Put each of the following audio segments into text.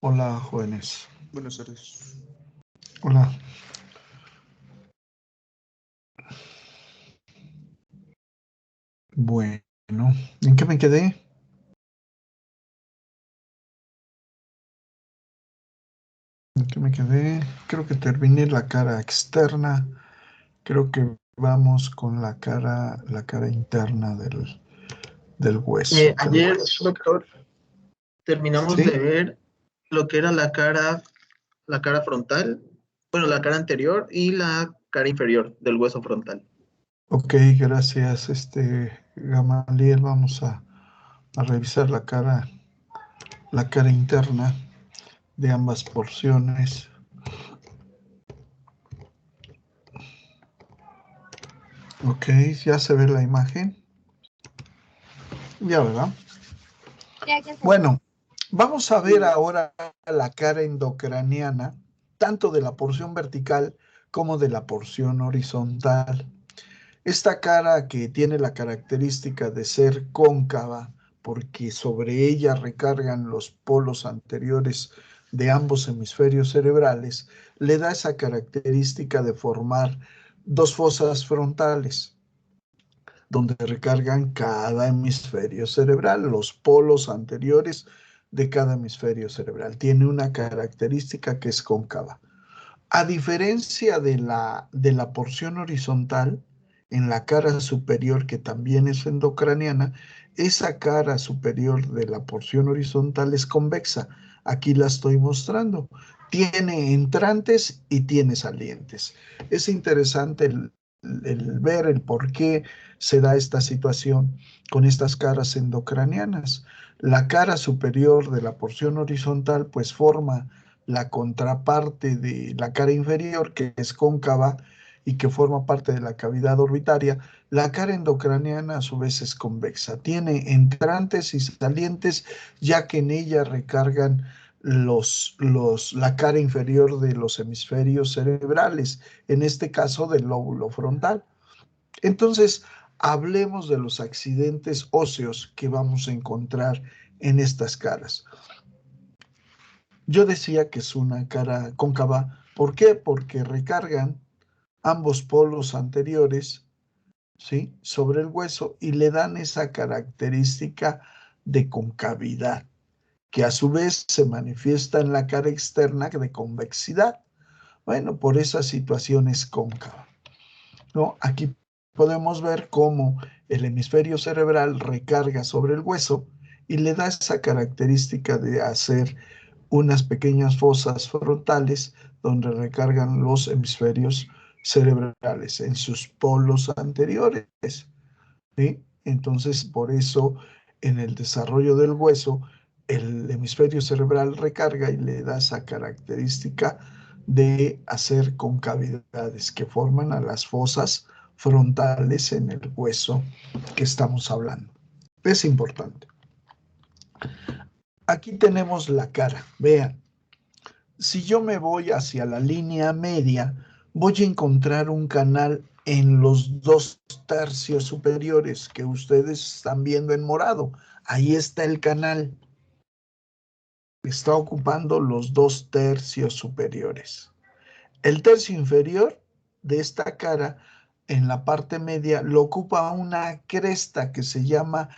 Hola, jóvenes. Buenas tardes. Hola. Bueno, ¿en qué me quedé? ¿En qué me quedé? Creo que terminé la cara externa. Creo que vamos con la cara interna del hueso. Ayer, doctor, terminamos ¿Sí? de ver lo que era la cara frontal, bueno, la cara anterior y la cara inferior del hueso frontal. Ok, gracias, Gamaliel. Vamos a revisar la cara interna de ambas porciones. Ok, ya se ve la imagen. Ya, ¿verdad? Bueno, vamos a ver ahora la cara endocraniana, tanto de la porción vertical como de la porción horizontal. Esta cara que tiene la característica de ser cóncava, porque sobre ella recargan los polos anteriores de ambos hemisferios cerebrales, le da esa característica de formar dos fosas frontales donde recargan cada hemisferio cerebral, los polos anteriores de cada hemisferio cerebral. Tiene una característica que es cóncava. A diferencia de la porción horizontal, en la cara superior, que también es endocraniana, esa cara superior de la porción horizontal es convexa. Aquí la estoy mostrando. Tiene entrantes y tiene salientes. Es interesante el ver el por qué se da esta situación con estas caras endocranianas. La cara superior de la porción horizontal pues forma la contraparte de la cara inferior, que es cóncava y que forma parte de la cavidad orbitaria. La cara endocraniana a su vez es convexa, tiene entrantes y salientes, ya que en ella recargan la cara inferior de los hemisferios cerebrales, en este caso del lóbulo frontal. Entonces, hablemos de los accidentes óseos que vamos a encontrar en estas caras. Yo decía que es una cara cóncava. ¿Por qué? Porque recargan ambos polos anteriores, ¿sí?, sobre el hueso y le dan esa característica de concavidad, que a su vez se manifiesta en la cara externa de convexidad. Bueno, por esa situación es cóncava, ¿no? Aquí podemos ver cómo el hemisferio cerebral recarga sobre el hueso y le da esa característica de hacer unas pequeñas fosas frontales donde recargan los hemisferios cerebrales en sus polos anteriores, ¿sí? Entonces, por eso en el desarrollo del hueso, el hemisferio cerebral recarga y le da esa característica de hacer concavidades que forman a las fosas frontales en el hueso que estamos hablando. Es importante. Aquí tenemos la cara, vean. Si yo me voy hacia la línea media, voy a encontrar un canal en los 2/3 superiores que ustedes están viendo en morado. Ahí está el canal. Está ocupando los 2/3 superiores. El tercio inferior de esta cara, en la parte media, lo ocupa una cresta que se llama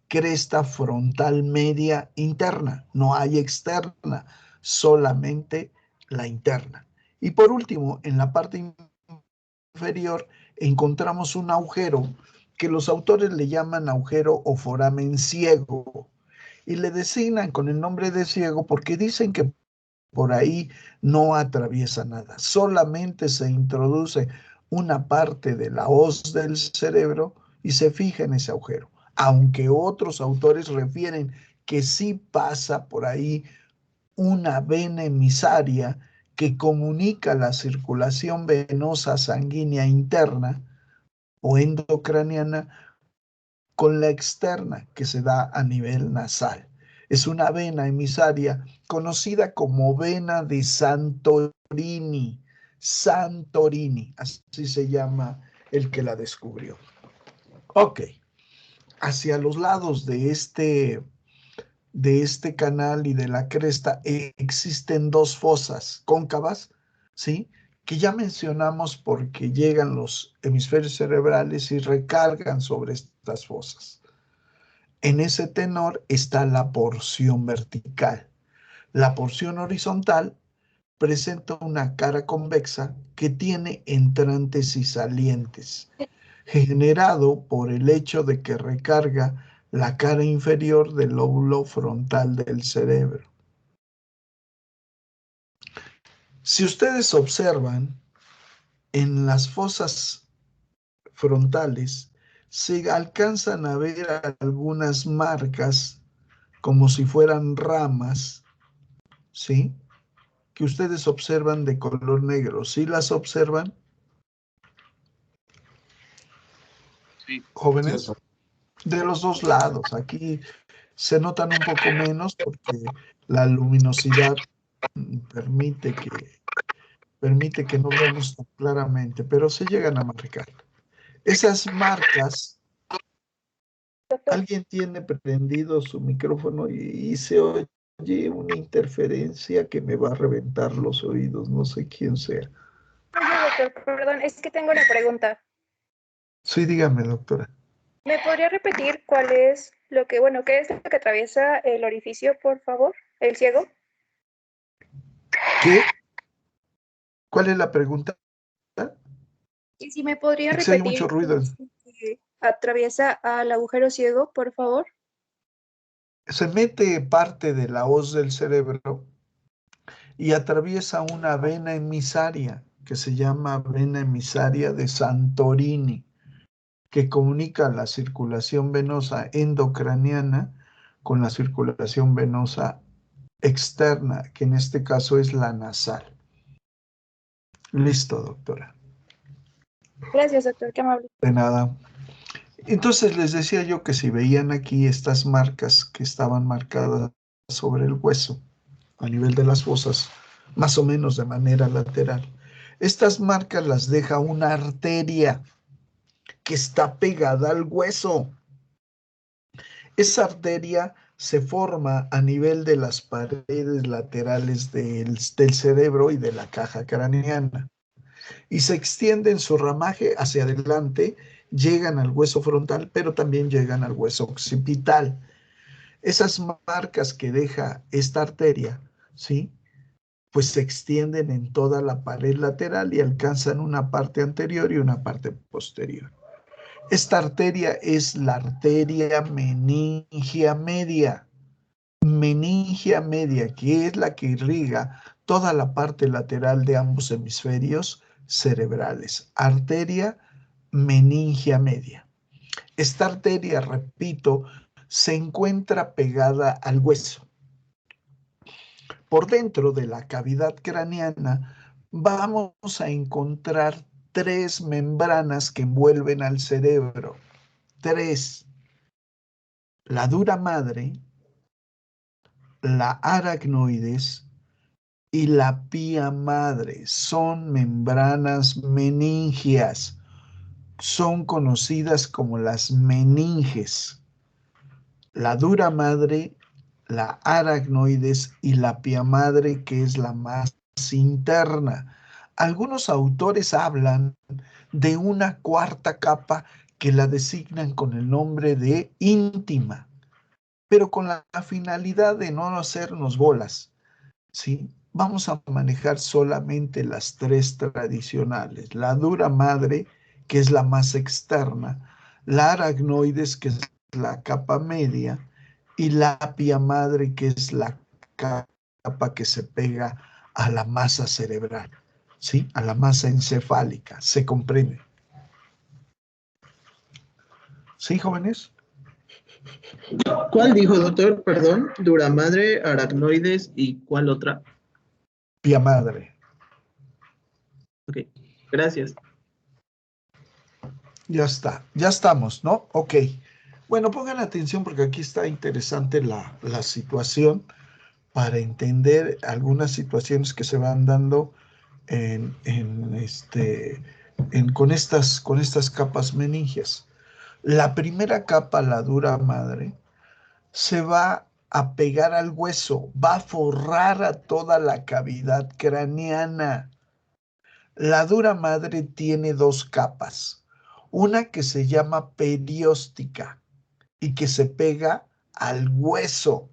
cresta frontal media interna. No hay externa, solamente la interna. Y por último, en la parte inferior encontramos un agujero que los autores le llaman agujero o foramen ciego y le designan con el nombre de ciego porque dicen que por ahí no atraviesa nada, solamente se introduce una parte de la hoz del cerebro y se fija en ese agujero, aunque otros autores refieren que sí pasa por ahí una vena emisaria que comunica la circulación venosa sanguínea interna o endocraniana con la externa que se da a nivel nasal. Es una vena emisaria conocida como vena de Santorini. Santorini, así se llama el que la descubrió. Ok, hacia los lados de de este canal y de la cresta existen dos fosas cóncavas, ¿sí? Que ya mencionamos porque llegan los hemisferios cerebrales y recargan sobre estas fosas. En ese tenor está la porción vertical. La porción horizontal presenta una cara convexa que tiene entrantes y salientes, generado por el hecho de que recarga la cara inferior del lóbulo frontal del cerebro. Si ustedes observan, en las fosas frontales se alcanzan a ver algunas marcas como si fueran ramas, ¿sí? Que ustedes observan de color negro. ¿Sí las observan, Sí. jóvenes? De los dos lados. Aquí se notan un poco menos porque la luminosidad permite que no veamos tan claramente, pero se llegan a marcar. Esas marcas, alguien tiene prendido su micrófono y se oye una interferencia que me va a reventar los oídos, no sé quién sea. Oye, doctor, perdón, es que tengo una pregunta. Sí, dígame, doctora. ¿Me podría repetir cuál es lo que, bueno, qué es lo que atraviesa el orificio, por favor? ¿El ciego? ¿Qué? ¿Cuál es la pregunta? Y si me podría Es que hay mucho repetir qué ruido. es lo que atraviesa al agujero ciego, por favor. Se mete parte de la hoz del cerebro y atraviesa una vena emisaria que se llama vena emisaria de Santorini, que comunica la circulación venosa endocraniana con la circulación venosa externa, que en este caso es la nasal. Listo, doctora. Gracias, doctor, qué amable. De nada. Entonces les decía yo que si veían aquí estas marcas que estaban marcadas sobre el hueso a nivel de las fosas, más o menos de manera lateral, estas marcas las deja una arteria que está pegada al hueso. Esa arteria se forma a nivel de las paredes laterales del cerebro y de la caja craneana y se extiende en su ramaje hacia adelante, llegan al hueso frontal, pero también llegan al hueso occipital. Esas marcas que deja esta arteria, ¿sí? Pues se extienden en toda la pared lateral y alcanzan una parte anterior y una parte posterior. Esta arteria es la arteria meningia media. Meningia media, que es la que irriga toda la parte lateral de ambos hemisferios cerebrales. Arteria meningia media. Esta arteria, repito, se encuentra pegada al hueso. Por dentro de la cavidad craneana vamos a encontrar tres membranas que envuelven al cerebro. Tres. La dura madre, la aracnoides y la pía madre. Son membranas meningias. Son conocidas como las meninges. La dura madre, la aracnoides y la pía madre, que es la más interna. Algunos autores hablan de una cuarta capa que la designan con el nombre de íntima, pero con la finalidad de no hacernos bolas, ¿sí? Vamos a manejar solamente las tres tradicionales. La dura madre, que es la más externa, la aracnoides, que es la capa media, y la apia madre, que es la capa que se pega a la masa cerebral, ¿sí? A la masa encefálica. ¿Se comprende? ¿Sí, jóvenes? ¿Cuál dijo, doctor? Perdón, duramadre, aracnoides y ¿cuál otra? Pia madre. Ok, gracias. Ya está, ya estamos, ¿no? Ok. Bueno, pongan atención porque aquí está interesante la situación para entender algunas situaciones que se van dando con estas capas meningias. La primera capa, la dura madre, se va a pegar al hueso, va a forrar a toda la cavidad craneana. La dura madre tiene dos capas, una que se llama perióstica y que se pega al hueso.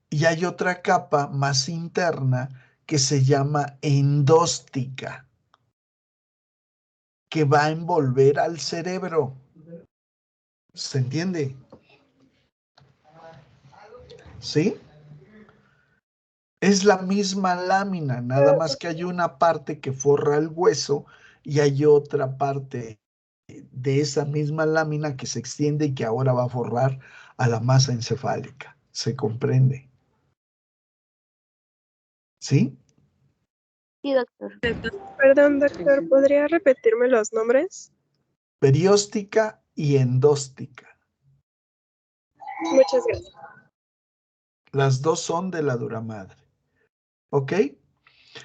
Y hay otra capa más interna que se llama endóstica, que va a envolver al cerebro. ¿Se entiende? ¿Sí? Es la misma lámina, nada más que hay una parte que forra el hueso y hay otra parte de esa misma lámina que se extiende y que ahora va a forrar a la masa encefálica. ¿Se comprende? ¿Sí? Sí, doctor. Perdón, doctor, ¿podría repetirme los nombres? Perióstica y endóstica. Muchas gracias. Las dos son de la dura madre. ¿Ok?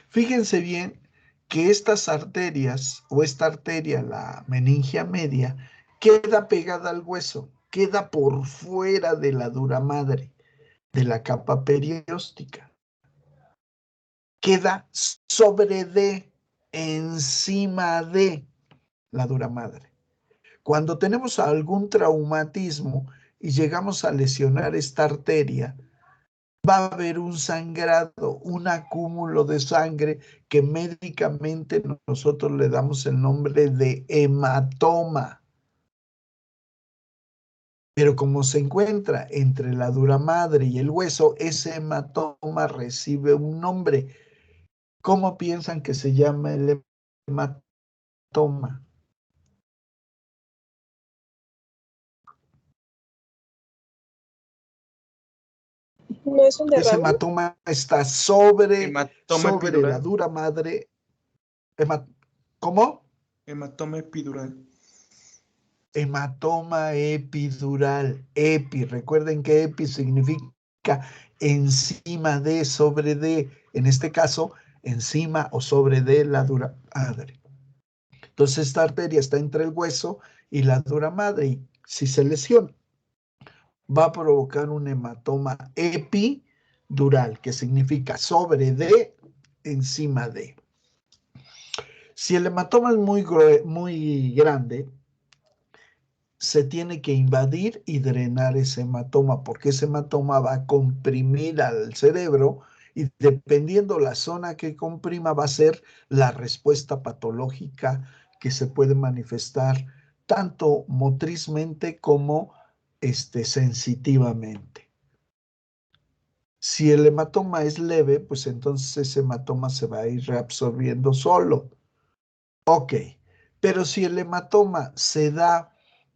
Fíjense bien que estas arterias o esta arteria, la meningia media, queda pegada al hueso, queda por fuera de la dura madre, de la capa perióstica. Queda sobre de, encima de la dura madre. Cuando tenemos algún traumatismo y llegamos a lesionar esta arteria, va a haber un sangrado, un acúmulo de sangre que médicamente nosotros le damos el nombre de hematoma. Pero como se encuentra entre la dura madre y el hueso, ese hematoma recibe un nombre. ¿Cómo piensan que se llama el hematoma? ¿No es un Ese derrame? hematoma está sobre Hematoma la epidural. dura madre. ¿Cómo? Hematoma epidural. Hematoma epidural. Epi, recuerden que epi significa encima de, sobre de, en este caso, encima o sobre de la dura madre. Entonces, esta arteria está entre el hueso y la dura madre, y si se lesiona, va a provocar un hematoma epidural, que significa sobre de, encima de. Si el hematoma es muy grande, se tiene que invadir y drenar ese hematoma, porque ese hematoma va a comprimir al cerebro y dependiendo la zona que comprima va a ser la respuesta patológica que se puede manifestar tanto motrizmente como sensitivamente. Si el hematoma es leve, pues entonces ese hematoma se va a ir reabsorbiendo solo. Ok, pero si el hematoma se da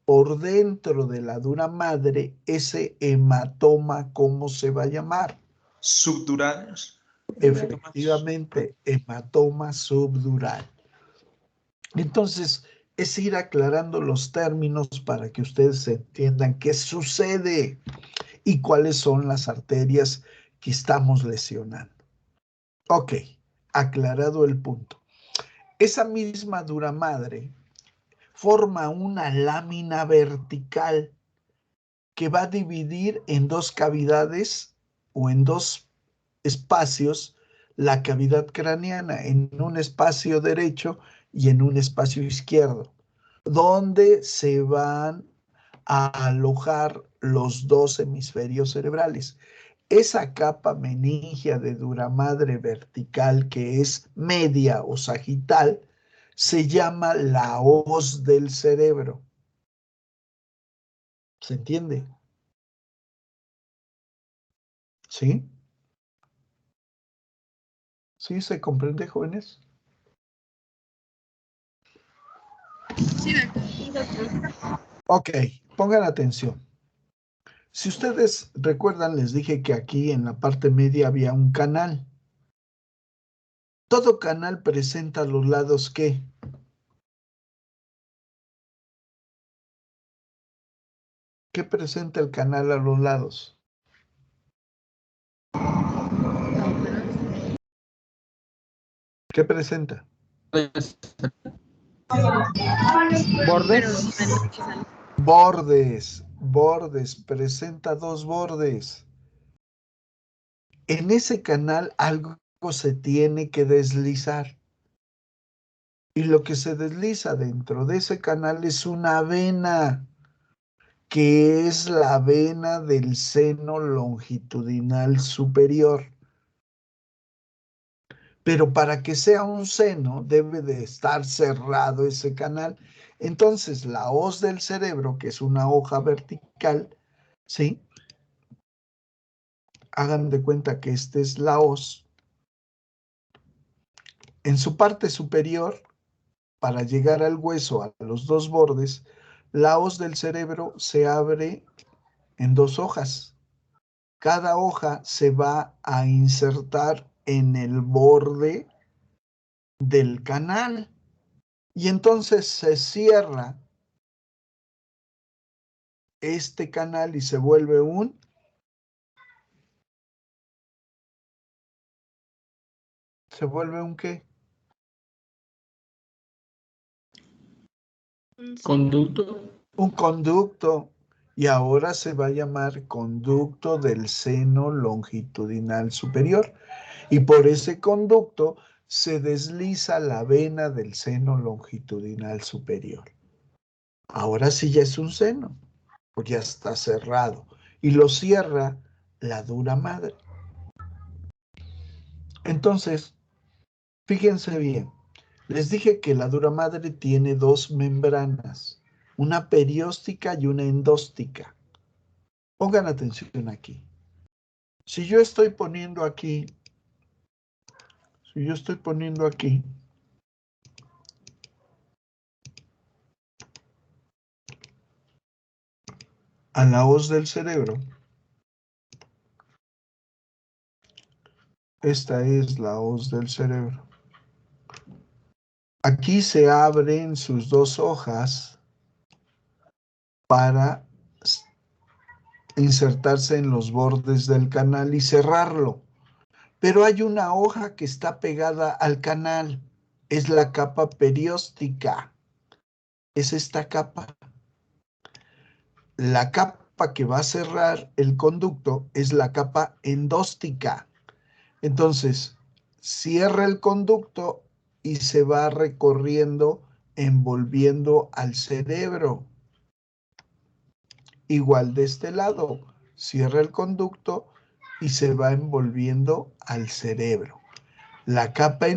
por dentro de la dura madre, ese hematoma, ¿cómo se va a llamar? Subdural. Efectivamente, hematoma subdural. Entonces, es ir aclarando los términos para que ustedes entiendan qué sucede y cuáles son las arterias que estamos lesionando. Ok, aclarado el punto. Esa misma dura madre forma una lámina vertical que va a dividir en dos cavidades o en dos espacios la cavidad craneana, en un espacio derecho y en un espacio izquierdo, donde se van a alojar los dos hemisferios cerebrales. Esa capa meningia de dura madre vertical que es media o sagital se llama la hoz del cerebro. ¿Se entiende? ¿Sí? ¿Sí se comprende, jóvenes? Sí, doctor. Ok, pongan atención. Si ustedes recuerdan, les dije que aquí en la parte media había un canal. Todo canal presenta los lados ¿qué? ¿Qué presenta el canal a los lados? ¿Qué presenta? Bordes. Bordes. bordes, presenta dos bordes. En ese canal algo se tiene que deslizar. Y lo que se desliza dentro de ese canal es una vena, que es la vena del seno longitudinal superior. Pero para que sea un seno debe de estar cerrado ese canal. Entonces la hoz del cerebro, que es una hoja vertical, ¿sí? Hagan de cuenta que esta es la hoz. En su parte superior, para llegar al hueso, a los dos bordes, la hoz del cerebro se abre en dos hojas. Cada hoja se va a insertar en el borde del canal y entonces se cierra este canal y se vuelve un ¿qué? Conducto. Un conducto. Y ahora se va a llamar conducto del seno longitudinal superior. Y por ese conducto se desliza la vena del seno longitudinal superior. Ahora sí ya es un seno, porque ya está cerrado. Y lo cierra la dura madre. Entonces, fíjense bien. Les dije que la dura madre tiene dos membranas, una perióstica y una endóstica. Pongan atención aquí. Si yo estoy poniendo aquí a la hoz del cerebro, esta es la hoz del cerebro. Aquí se abren sus dos hojas para insertarse en los bordes del canal y cerrarlo. Pero hay una hoja que está pegada al canal. Es la capa perióstica. Es esta capa. La capa que va a cerrar el conducto es la capa endóstica. Entonces, cierra el conducto y se va recorriendo, envolviendo al cerebro. Igual de este lado, cierra el conducto y se va envolviendo al cerebro. La capa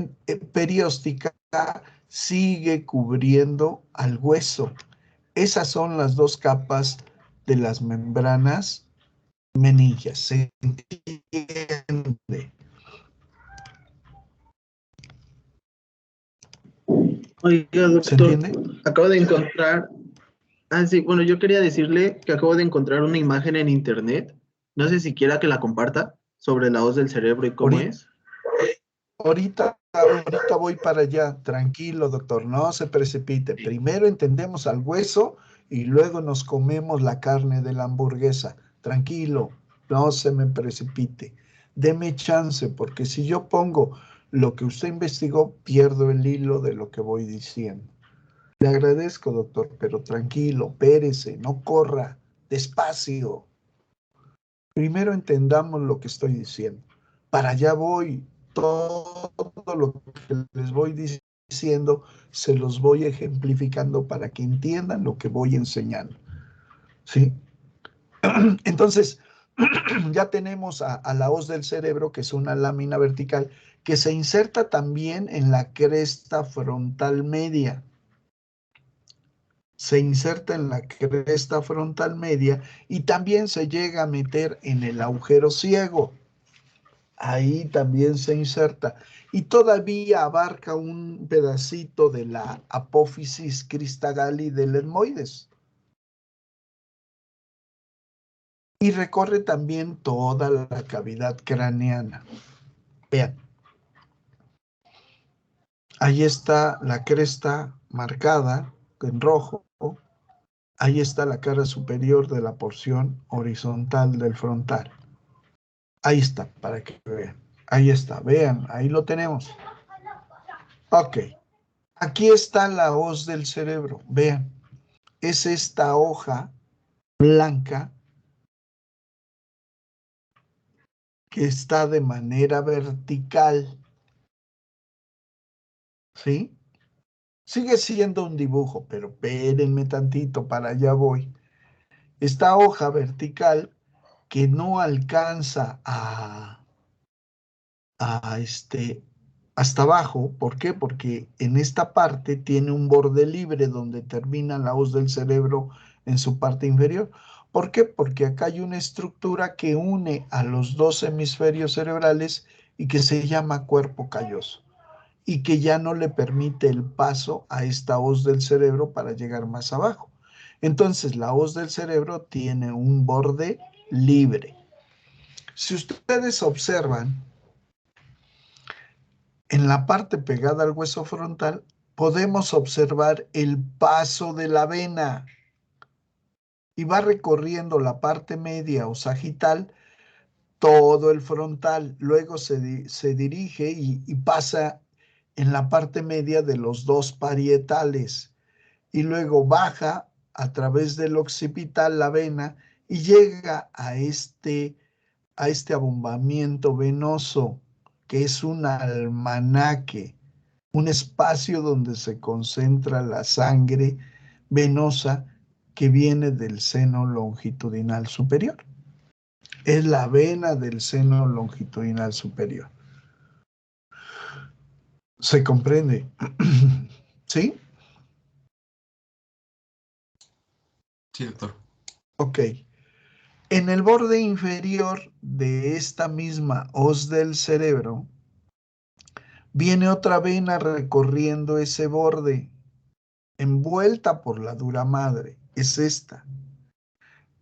perióstica sigue cubriendo al hueso. Esas son las dos capas de las membranas meningias. ¿Se entiende? Oiga, ¿Se doctor, entiende? acabo de encontrar. Ah, sí, bueno, yo quería decirle que acabo de encontrar una imagen en internet. No sé si quiera que la comparta sobre la hoz del cerebro y cómo es. Ahorita voy para allá. Tranquilo, doctor, no se precipite. Primero entendemos al hueso y luego nos comemos la carne de la hamburguesa. Tranquilo, no se me precipite. Deme chance, porque si yo pongo lo que usted investigó, pierdo el hilo de lo que voy diciendo. Le agradezco, doctor, pero tranquilo, pérese, no corra, despacio. Primero entendamos lo que estoy diciendo. Para allá voy. Todo lo que les voy diciendo se los voy ejemplificando para que entiendan lo que voy enseñando. ¿Sí? Entonces, ya tenemos a la hoz del cerebro, que es una lámina vertical, que se inserta también en la cresta frontal media. Se inserta en la cresta frontal media y también se llega a meter en el agujero ciego. Ahí también se inserta y todavía abarca un pedacito de la apófisis cristagali del etmoides. Y recorre también toda la cavidad craneana. Vean, ahí está la cresta marcada en rojo. Ahí está la cara superior de la porción horizontal del frontal. Ahí está, para que vean. Ahí está, vean, ahí lo tenemos. Ok. Aquí está la hoz del cerebro, vean. Es esta hoja blanca que está de manera vertical, ¿sí? Sigue siendo un dibujo, pero espérenme tantito, para allá voy. Esta hoja vertical que no alcanza hasta abajo. ¿Por qué? Porque en esta parte tiene un borde libre donde termina la hoz del cerebro en su parte inferior. ¿Por qué? Porque acá hay una estructura que une a los dos hemisferios cerebrales y que se llama cuerpo calloso y que ya no le permite el paso a esta hoz del cerebro para llegar más abajo. Entonces, la hoz del cerebro tiene un borde libre. Si ustedes observan, en la parte pegada al hueso frontal, podemos observar el paso de la vena y va recorriendo la parte media o sagital, todo el frontal. Luego se dirige y pasa en la parte media de los dos parietales y luego baja a través del occipital la vena y llega a este abombamiento venoso, que es un almanaque, un espacio donde se concentra la sangre venosa que viene del seno longitudinal superior. Es la vena del seno longitudinal superior. ¿Se comprende? ¿Sí? Sí, doctor. Ok. En el borde inferior de esta misma hoz del cerebro, viene otra vena recorriendo ese borde, envuelta por la dura madre. Es esta.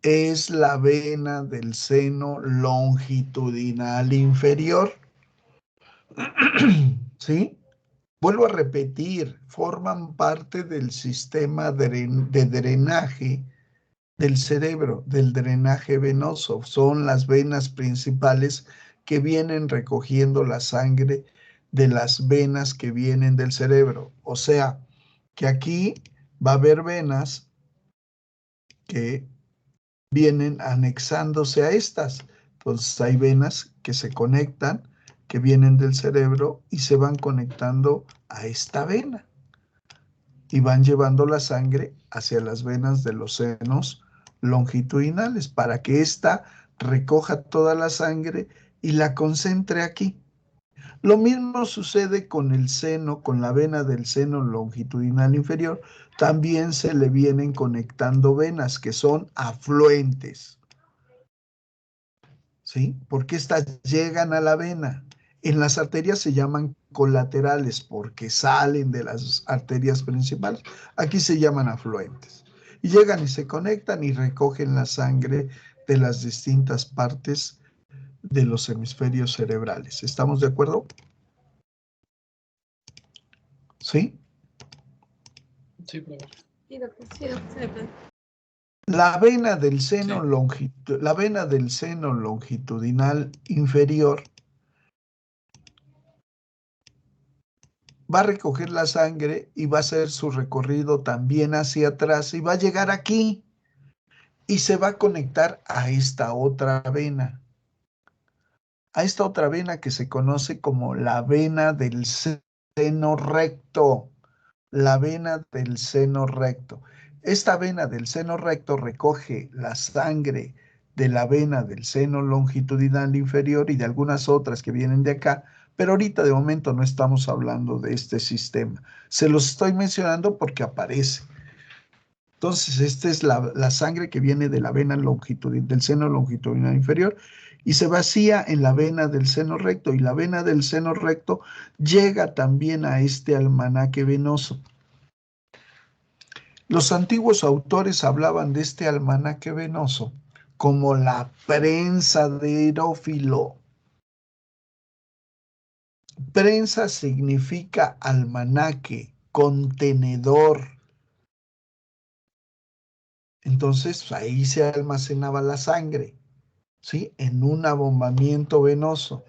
Es la vena del seno longitudinal inferior. ¿Sí? Vuelvo a repetir, forman parte del sistema de drenaje del cerebro, del drenaje venoso. Son las venas principales que vienen recogiendo la sangre de las venas que vienen del cerebro. O sea, que aquí va a haber venas que vienen anexándose a estas. Entonces hay venas que se conectan, que vienen del cerebro y se van conectando a esta vena y van llevando la sangre hacia las venas de los senos longitudinales para que ésta recoja toda la sangre y la concentre aquí. Lo mismo sucede con el seno, con la vena del seno longitudinal inferior. También se le vienen conectando venas que son afluentes. ¿Sí? Porque estas llegan a la vena. En las arterias se llaman colaterales porque salen de las arterias principales. Aquí se llaman afluentes. Y llegan y se conectan y recogen la sangre de las distintas partes de los hemisferios cerebrales. ¿Estamos de acuerdo? ¿Sí? Sí, profesor. Sí, doctor. Sí, doctor. La vena del seno, Sí. la vena del seno longitudinal inferior va a recoger la sangre y va a hacer su recorrido también hacia atrás y va a llegar aquí y se va a conectar a esta otra vena. A esta otra vena que se conoce como la vena del seno recto. La vena del seno recto. Esta vena del seno recto recoge la sangre de la vena del seno longitudinal inferior y de algunas otras que vienen de acá, pero ahorita de momento no estamos hablando de este sistema. Se los estoy mencionando porque aparece. Entonces, esta es la sangre que viene de la vena del seno longitudinal inferior y se vacía en la vena del seno recto, y la vena del seno recto llega también a este almanaque venoso. Los antiguos autores hablaban de este almanaque venoso como la prensa de Herófilo. Prensa significa almanaque, contenedor. Entonces ahí se almacenaba la sangre, ¿sí? En un abombamiento venoso.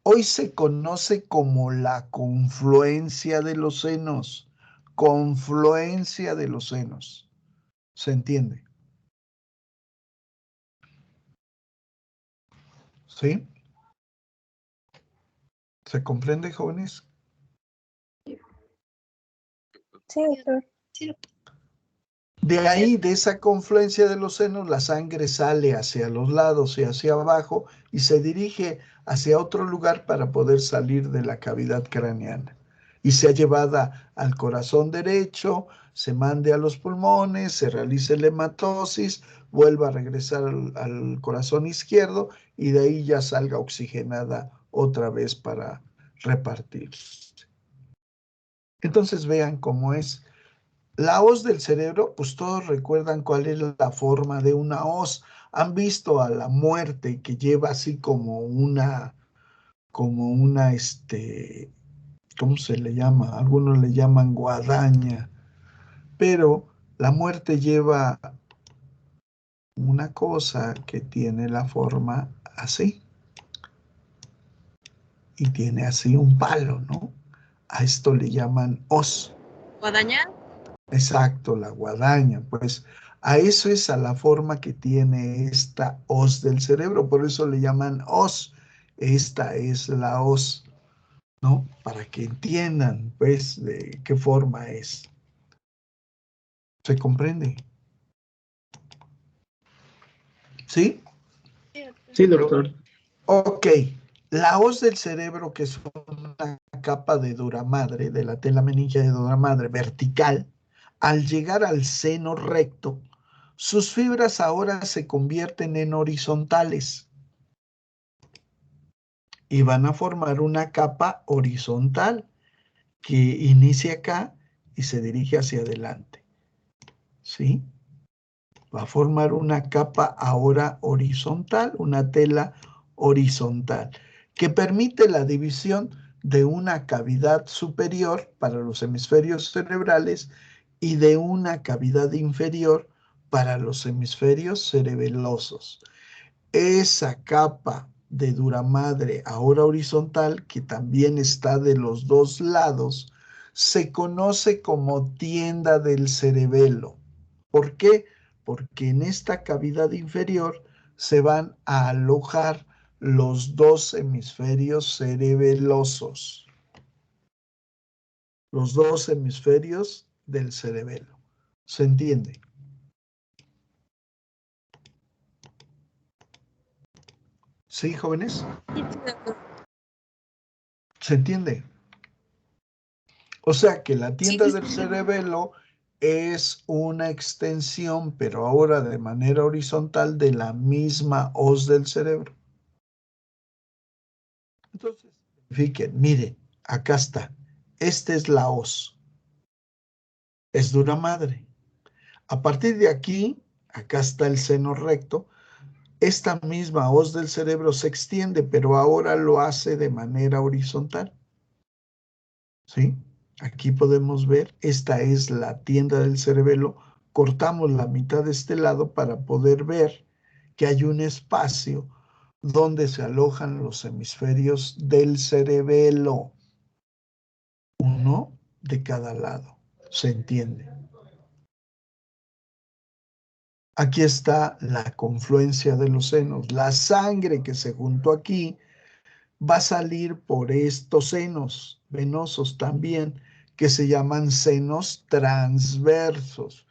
Hoy se conoce como la confluencia de los senos. Confluencia de los senos. ¿Se entiende? ¿Sí? ¿Se comprende, jóvenes? Sí, doctor. De ahí, de esa confluencia de los senos, la sangre sale hacia los lados y hacia abajo y se dirige hacia otro lugar para poder salir de la cavidad craneana. Y sea llevada al corazón derecho, se mande a los pulmones, se realice la hematosis, vuelva a regresar al corazón izquierdo y de ahí ya salga oxigenada otra vez para repartirse. Entonces vean cómo es. La hoz del cerebro, pues todos recuerdan cuál es la forma de una hoz. Han visto a la muerte que lleva así como una, ¿cómo se le llama? Algunos le llaman guadaña, pero la muerte lleva una cosa que tiene la forma así y tiene así un palo, ¿no? A esto le llaman hoz. ¿Guadaña? Exacto, la guadaña, pues a eso es a la forma que tiene esta hoz del cerebro, por eso le llaman hoz. Esta es la hoz, ¿no? Para que entiendan, pues, de qué forma es. ¿Se comprende? ¿Sí? Sí, doctor. Ok, la hoz del cerebro, que es una capa de duramadre, de la tela meningia de duramadre vertical, al llegar al seno recto, sus fibras ahora se convierten en horizontales y van a formar una capa horizontal que inicia acá y se dirige hacia adelante. ¿Sí? Va a formar una capa ahora horizontal, una tela horizontal, que permite la división de una cavidad superior para los hemisferios cerebrales y de una cavidad inferior para los hemisferios cerebelosos. Esa capa de duramadre ahora horizontal, que también está de los dos lados, se conoce como tienda del cerebelo. ¿Por qué? Porque en esta cavidad inferior se van a alojar los dos hemisferios cerebelosos. Los dos hemisferios del cerebelo. ¿Se entiende? ¿Sí, jóvenes? ¿Se entiende? O sea que la tienda del cerebelo es una extensión, pero ahora de manera horizontal, de la misma hoz del cerebro. Entonces, fíjense, miren, acá está. Esta es la hoz. Es duramadre. A partir de aquí, acá está el seno recto. Esta misma hoz del cerebro se extiende, pero ahora lo hace de manera horizontal. ¿Sí? Aquí podemos ver, esta es la tienda del cerebelo. Cortamos la mitad de este lado para poder ver que hay un espacio donde se alojan los hemisferios del cerebelo. Uno de cada lado. ¿Se entiende? Aquí está la confluencia de los senos. La sangre que se juntó aquí va a salir por estos senos venosos también, que se llaman senos transversos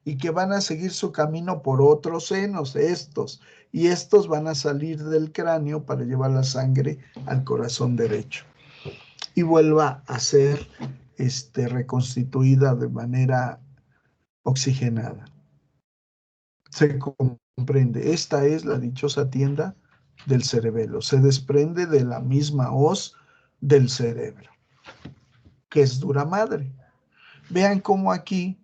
y que van a seguir su camino por otros senos, estos, y estos van a salir del cráneo para llevar la sangre al corazón derecho y vuelva a ser reconstituida de manera oxigenada. Se comprende. Esta es la dichosa tienda del cerebelo. Se desprende de la misma hoz del cerebro, que es duramadre. Vean cómo aquí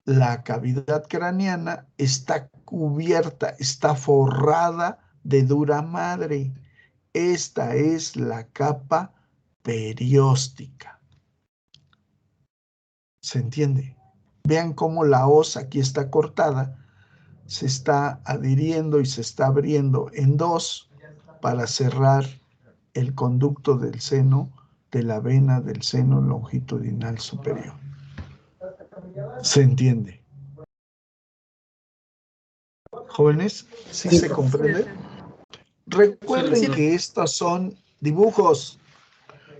la cavidad craneana está cubierta, está forrada de duramadre. Esta es la capa perióstica. ¿Se entiende? Vean cómo la hoz aquí está cortada, se está adhiriendo y se está abriendo en dos para cerrar el conducto del seno de la vena del seno longitudinal superior. ¿Se entiende? ¿Jóvenes? ¿Sí se comprende? Recuerden que estos son dibujos,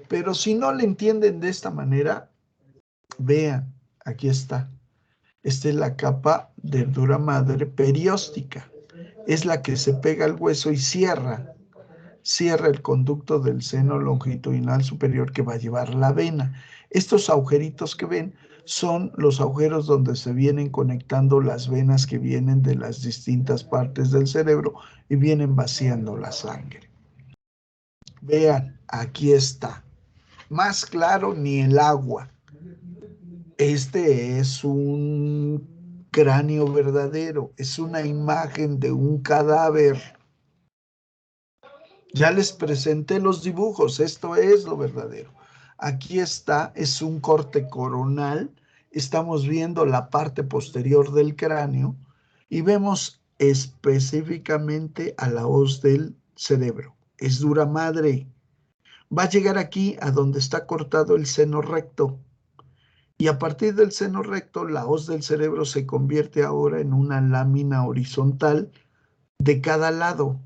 pero si no le entienden de esta manera, vean, aquí está. Esta es la capa de dura madre perióstica. Es la que se pega al hueso y cierra el conducto del seno longitudinal superior que va a llevar la vena. Estos agujeritos que ven son los agujeros donde se vienen conectando las venas que vienen de las distintas partes del cerebro y vienen vaciando la sangre. Vean, aquí está. Más claro ni el agua. Este es un cráneo verdadero, es una imagen de un cadáver. Ya les presenté los dibujos, esto es lo verdadero. Aquí está, es un corte coronal, estamos viendo la parte posterior del cráneo y vemos específicamente a la hoz del cerebro. Es dura madre. Va a llegar aquí a donde está cortado el seno recto. Y a partir del seno recto, la hoz del cerebro se convierte ahora en una lámina horizontal de cada lado.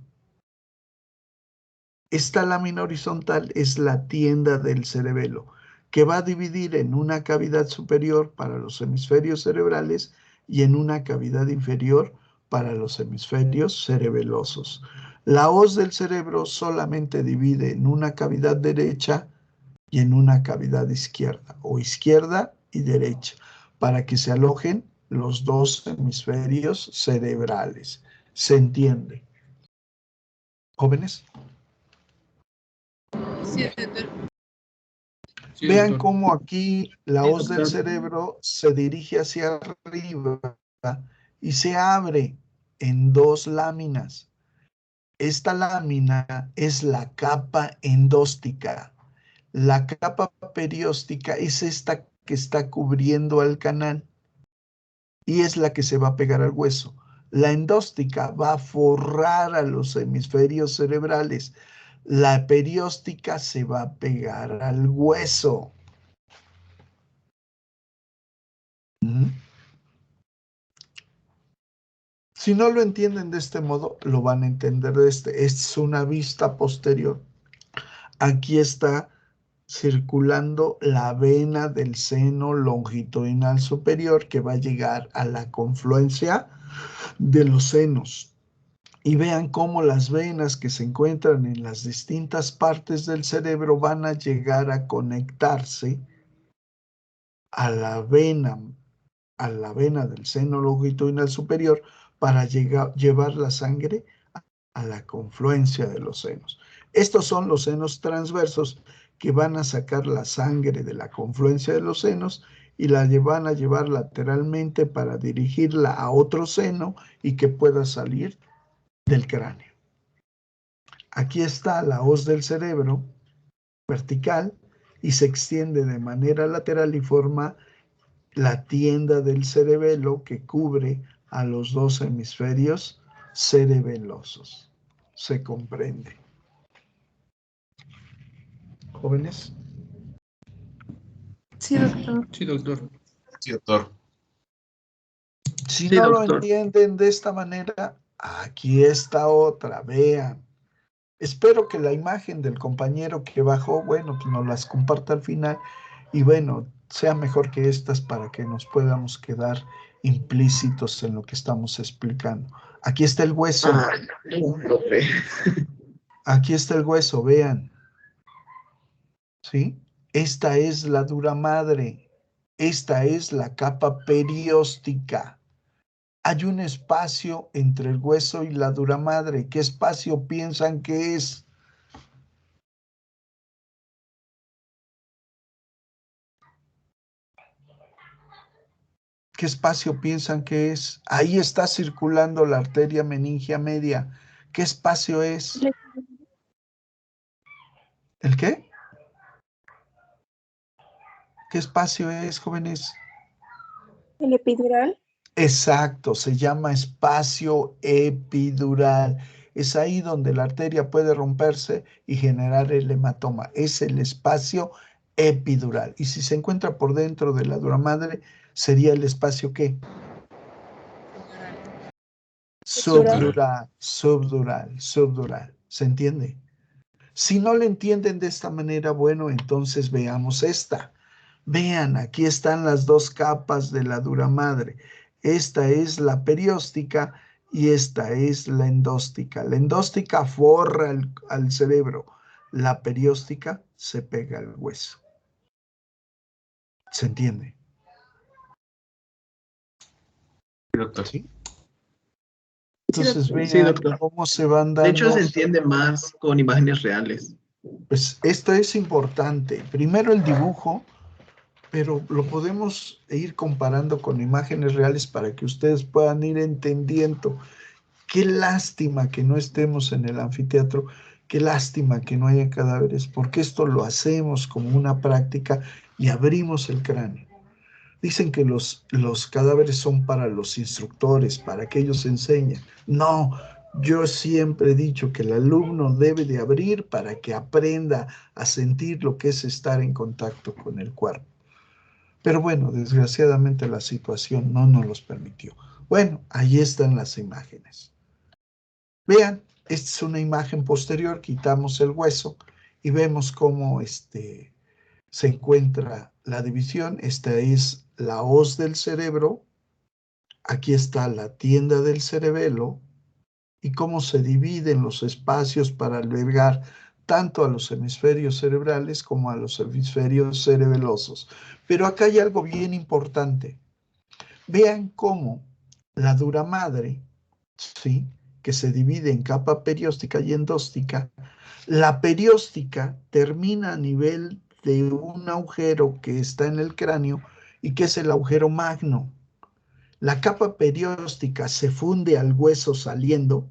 Esta lámina horizontal es la tienda del cerebelo, que va a dividir en una cavidad superior para los hemisferios cerebrales y en una cavidad inferior para los hemisferios cerebelosos. La hoz del cerebro solamente divide en una cavidad derecha y en una cavidad izquierda, o izquierda y derecha, para que se alojen los dos hemisferios cerebrales. ¿Se entiende? ¿Jóvenes? Sí, doctor. Sí, Vean doctor. cómo aquí la Sí, hoz del doctor. cerebro se dirige hacia arriba y se abre en dos láminas. Esta lámina es la capa endóstica. La capa perióstica es esta que está cubriendo al canal y es la que se va a pegar al hueso. La endóstica va a forrar a los hemisferios cerebrales. La perióstica se va a pegar al hueso. ¿Mm? Si no lo entienden de este modo, lo van a entender de este. Es una vista posterior. Aquí está circulando la vena del seno longitudinal superior que va a llegar a la confluencia de los senos. Y vean cómo las venas que se encuentran en las distintas partes del cerebro van a llegar a conectarse a la vena del seno longitudinal superior para llevar la sangre a la confluencia de los senos. Estos son los senos transversos que van a sacar la sangre de la confluencia de los senos y la van a llevar lateralmente para dirigirla a otro seno y que pueda salir del cráneo. Aquí está la hoz del cerebro vertical y se extiende de manera lateral y forma la tienda del cerebelo que cubre a los dos hemisferios cerebelosos. Se comprende. ¿Jóvenes? Sí, doctor. Sí, doctor. Sí, doctor. Si Sí, no lo doctor. entienden de esta manera, aquí está otra, vean. Espero que la imagen del compañero que bajó, bueno, pues nos las comparta al final y bueno, sea mejor que estas para que nos podamos quedar implícitos en lo que estamos explicando. Aquí está el hueso. No, profe. Aquí está el hueso, vean. ¿Sí? Esta es la dura madre. Esta es la capa perióstica. Hay un espacio entre el hueso y la dura madre. ¿Qué espacio piensan que es? ¿Qué espacio piensan que es? Ahí está circulando la arteria meningia media. ¿Qué espacio es? ¿El qué? ¿Qué espacio es, jóvenes? El epidural. Exacto, se llama espacio epidural. Es ahí donde la arteria puede romperse y generar el hematoma. Es el espacio epidural. Y si se encuentra por dentro de la dura madre, sería el espacio ¿qué? Subdural, subdural, subdural. ¿Se entiende? Si no le entienden de esta manera, bueno, entonces veamos esta. Vean, aquí están las dos capas de la dura madre. Esta es la perióstica y esta es la endóstica. La endóstica forra al cerebro. La perióstica se pega al hueso. ¿Se entiende? Sí, doctor. ¿Sí? Entonces vean Sí, doctor. cómo se van dando. De hecho, se entiende más con imágenes reales. Pues esto es importante. Primero el dibujo, pero lo podemos ir comparando con imágenes reales para que ustedes puedan ir entendiendo. Qué lástima que no estemos en el anfiteatro, qué lástima que no haya cadáveres, porque esto lo hacemos como una práctica y abrimos el cráneo. Dicen que los cadáveres son para los instructores, para que ellos enseñen. No, yo siempre he dicho que el alumno debe de abrir para que aprenda a sentir lo que es estar en contacto con el cuerpo. Pero bueno, desgraciadamente la situación no nos los permitió. Bueno, ahí están las imágenes. Vean, esta es una imagen posterior, quitamos el hueso y vemos cómo se encuentra la división. Esta es la hoz del cerebro, aquí está la tienda del cerebelo y cómo se dividen los espacios para albergar tanto a los hemisferios cerebrales como a los hemisferios cerebelosos. Pero acá hay algo bien importante. Vean cómo la dura madre, ¿sí?, que se divide en capa perióstica y endóstica, la perióstica termina a nivel de un agujero que está en el cráneo y que es el agujero magno. La capa perióstica se funde al hueso saliendo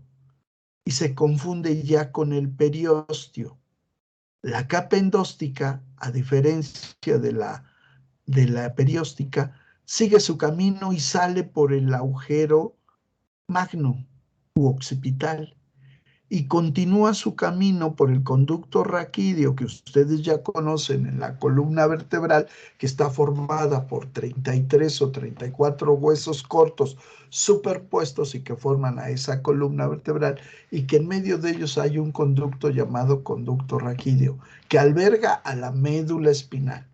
y se confunde ya con el periósteo. La capa endóstica, a diferencia de la perióstica, sigue su camino y sale por el agujero magno u occipital y continúa su camino por el conducto raquídeo que ustedes ya conocen en la columna vertebral, que está formada por 33 o 34 huesos cortos superpuestos y que forman a esa columna vertebral, y que en medio de ellos hay un conducto llamado conducto raquídeo que alberga a la médula espinal.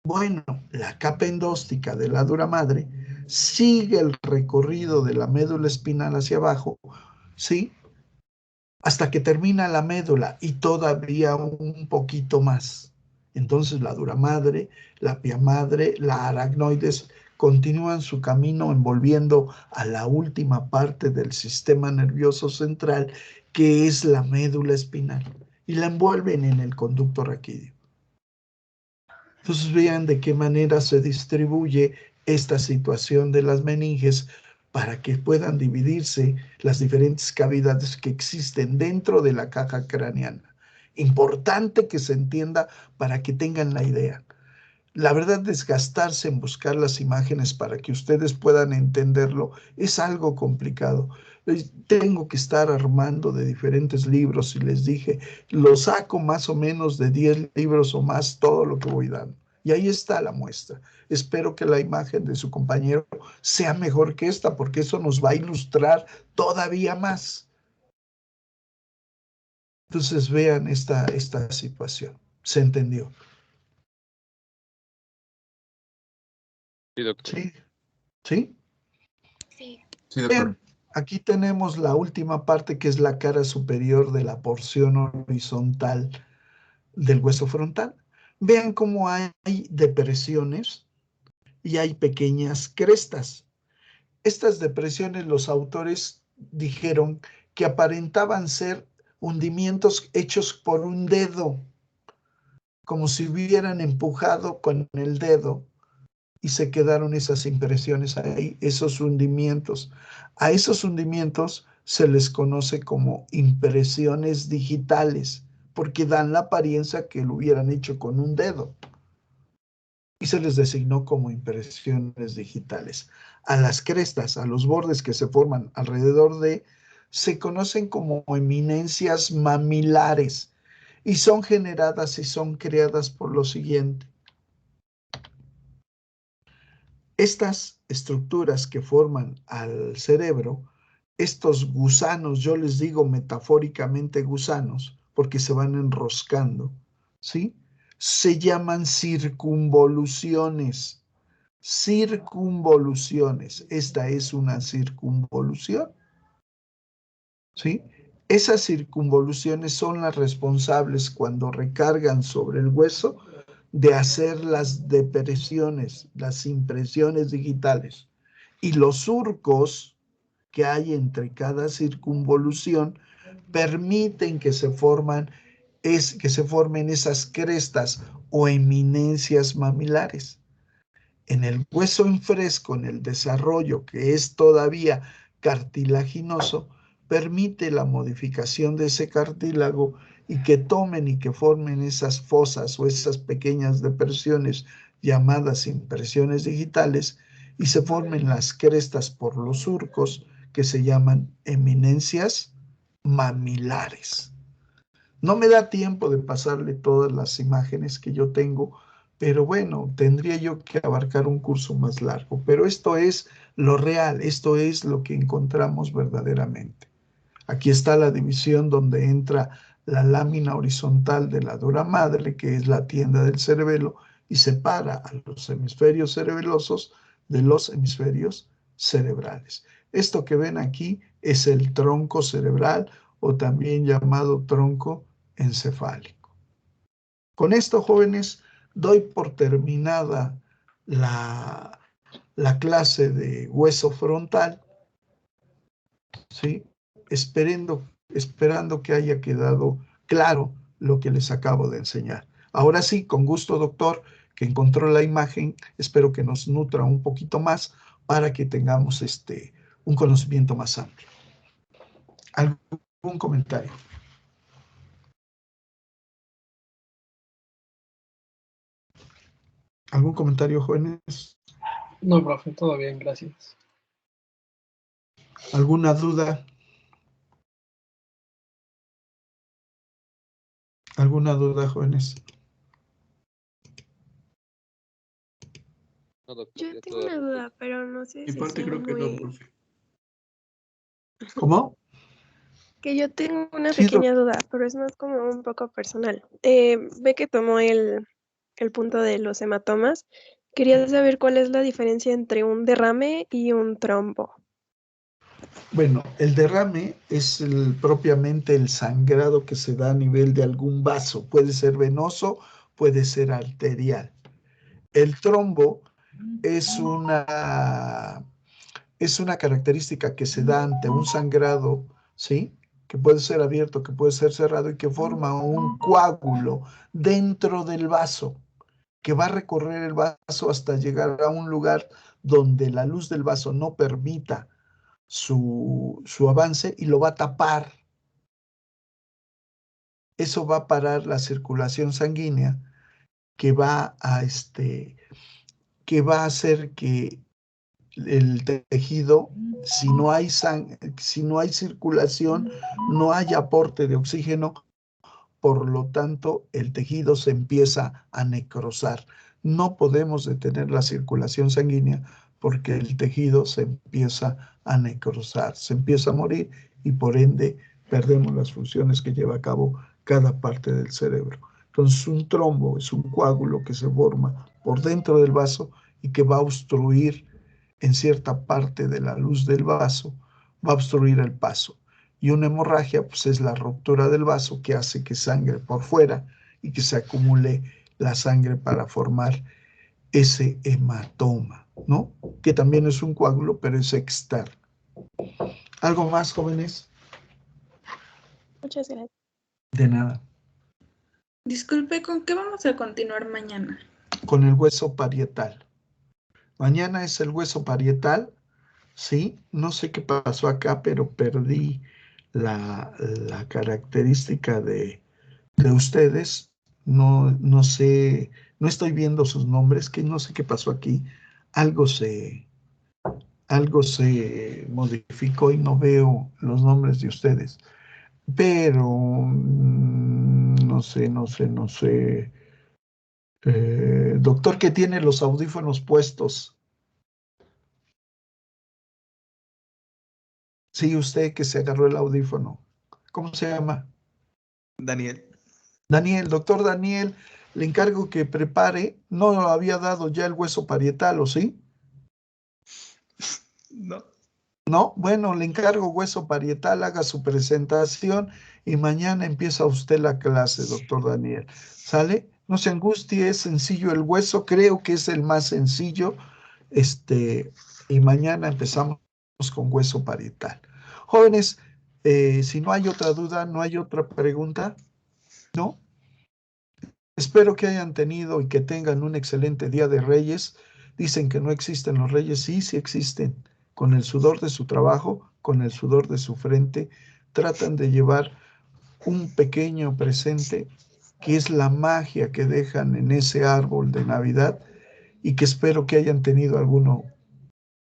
Bueno, la capa endóstica de la dura madre sigue el recorrido de la médula espinal hacia abajo, ¿sí?, hasta que termina la médula y todavía un poquito más. Entonces la dura madre, la pia madre, la aracnoides continúan su camino envolviendo a la última parte del sistema nervioso central, que es la médula espinal, y la envuelven en el conducto raquídeo. Entonces vean de qué manera se distribuye esta situación de las meninges para que puedan dividirse las diferentes cavidades que existen dentro de la caja craneana. Importante que se entienda para que tengan la idea. La verdad, desgastarse en buscar las imágenes para que ustedes puedan entenderlo es algo complicado. Tengo que estar armando de diferentes libros y les dije, lo saco más o menos de 10 libros o más todo lo que voy dando. Y ahí está la muestra. Espero que la imagen de su compañero sea mejor que esta, porque eso nos va a ilustrar todavía más. Entonces vean esta situación. ¿Se entendió? Sí, doctor. ¿Sí? ¿Sí? Sí. Sí, doctor. Bien, aquí tenemos la última parte, que es la cara superior de la porción horizontal del hueso frontal. Vean cómo hay depresiones y hay pequeñas crestas. Estas depresiones, los autores dijeron que aparentaban ser hundimientos hechos por un dedo, como si hubieran empujado con el dedo y se quedaron esas impresiones ahí, esos hundimientos. A esos hundimientos se les conoce como impresiones digitales, porque dan la apariencia que lo hubieran hecho con un dedo. Y se les designó como impresiones digitales. A las crestas, a los bordes que se forman alrededor se conocen como eminencias mamilares y son generadas y son creadas por lo siguiente. Estas estructuras que forman al cerebro estos gusanos, yo les digo metafóricamente gusanos, porque se van enroscando, ¿sí? Se llaman circunvoluciones. Circunvoluciones. Esta es una circunvolución, ¿sí? Esas circunvoluciones son las responsables cuando recargan sobre el hueso de hacer las depresiones, las impresiones digitales. Y los surcos que hay entre cada circunvolución permiten que se formen esas crestas o eminencias mamilares. En el hueso en fresco, en el desarrollo que es todavía cartilaginoso, permite la modificación de ese cartílago y que tomen y que formen esas fosas o esas pequeñas depresiones llamadas impresiones digitales y se formen las crestas por los surcos que se llaman eminencias mamilares. No me da tiempo de pasarle todas las imágenes que yo tengo, pero bueno, tendría yo que abarcar un curso más largo. Pero esto es lo real, esto es lo que encontramos verdaderamente. Aquí está la división donde entra la lámina horizontal de la dura madre, que es la tienda del cerebelo, y separa a los hemisferios cerebelosos de los hemisferios cerebrales. Esto que ven aquí es el tronco cerebral o también llamado tronco encefálico. Con esto, jóvenes, doy por terminada la clase de hueso frontal, ¿sí? Esperando que haya quedado claro lo que les acabo de enseñar. Ahora sí, con gusto, doctor, que encontró la imagen, espero que nos nutra un poquito más para que tengamos un conocimiento más amplio. ¿Algún comentario? ¿Algún comentario, jóvenes? No, profe, todo bien, gracias. ¿Alguna duda? ¿Alguna duda, jóvenes? No, doctor, Yo ya tengo todo una resuelto. duda, pero no sé Mi si parte sea creo que no, muy... profe. ¿Cómo? Que yo tengo una Sí, pequeña duda, pero es más como un poco personal. Ve que tomó el punto de los hematomas. Quería saber cuál es la diferencia entre un derrame y un trombo. bueno, el derrame es propiamente el sangrado que se da a nivel de algún vaso. Puede ser venoso, puede ser arterial. El trombo es una característica que se da ante un sangrado, ¿sí? Que puede ser abierto, que puede ser cerrado y que forma un coágulo dentro del vaso, que va a recorrer el vaso hasta llegar a un lugar donde la luz del vaso no permita su avance y lo va a tapar. Eso va a parar la circulación sanguínea que va a hacer que el tejido, si no hay circulación, no hay aporte de oxígeno, por lo tanto el tejido se empieza a necrosar. No podemos detener la circulación sanguínea porque el tejido se empieza a necrosar, se empieza a morir y por ende perdemos las funciones que lleva a cabo cada parte del cerebro. Entonces un trombo es un coágulo que se forma por dentro del vaso y que va a obstruir en cierta parte de la luz del vaso, va a obstruir el paso. Y una hemorragia pues, es la ruptura del vaso que hace que sangre por fuera y que se acumule la sangre para formar ese hematoma, ¿no? Que también es un coágulo, pero es externo. ¿Algo más, jóvenes? Muchas gracias. De nada. Disculpe, ¿con qué vamos a continuar mañana? Con el hueso parietal. Mañana es el hueso parietal, ¿sí? No sé qué pasó acá, pero perdí la característica de ustedes. No sé, no estoy viendo sus nombres, que no sé qué pasó aquí. Algo se modificó y no veo los nombres de ustedes. Pero no sé. Doctor, que tiene los audífonos puestos. Sí, usted que se agarró el audífono. ¿Cómo se llama? Daniel. Daniel, doctor Daniel, le encargo que prepare. No había dado ya el hueso parietal, ¿o sí? No. No, bueno, le encargo hueso parietal, haga su presentación y mañana empieza usted la clase, doctor Daniel. ¿Sale? No se angustie, es sencillo el hueso, creo que es el más sencillo. Y mañana empezamos con hueso parietal. Jóvenes, si no hay otra duda, no hay otra pregunta, ¿no? Espero que hayan tenido y que tengan un excelente Día de Reyes. Dicen que no existen los reyes, sí, sí existen. Con el sudor de su trabajo, con el sudor de su frente, tratan de llevar un pequeño presente que es la magia que dejan en ese árbol de Navidad y que espero que hayan tenido alguno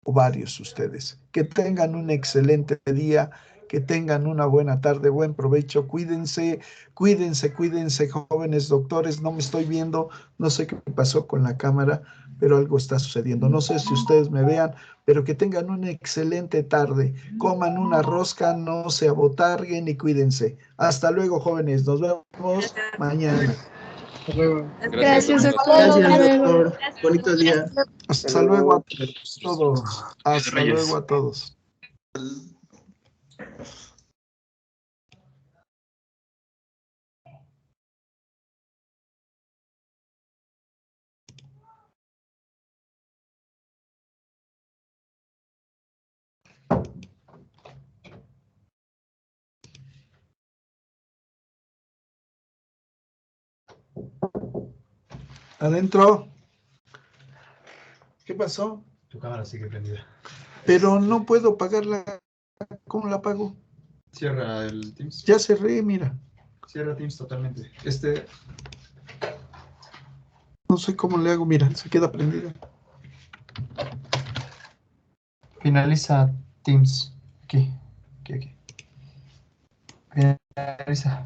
o varios ustedes. Que tengan un excelente día, que tengan una buena tarde, buen provecho, cuídense, cuídense, cuídense, jóvenes doctores, no me estoy viendo, no sé qué pasó con la cámara, pero algo está sucediendo. No sé si ustedes me vean, pero que tengan una excelente tarde, coman una rosca, no se abotarguen y cuídense. Hasta luego, jóvenes, nos vemos mañana. Hasta luego. Gracias, doctor. Gracias, doctor. Bonito día. Hasta luego a todos. Hasta Reyes. luego a todos. Adentro. ¿Qué pasó? Tu cámara sigue prendida. Pero no puedo pagarla. ¿Cómo la pago? Cierra el Teams. Ya cerré, mira. Cierra Teams totalmente. No sé cómo le hago, mira, se queda prendida. Finaliza Teams. Aquí. Finaliza.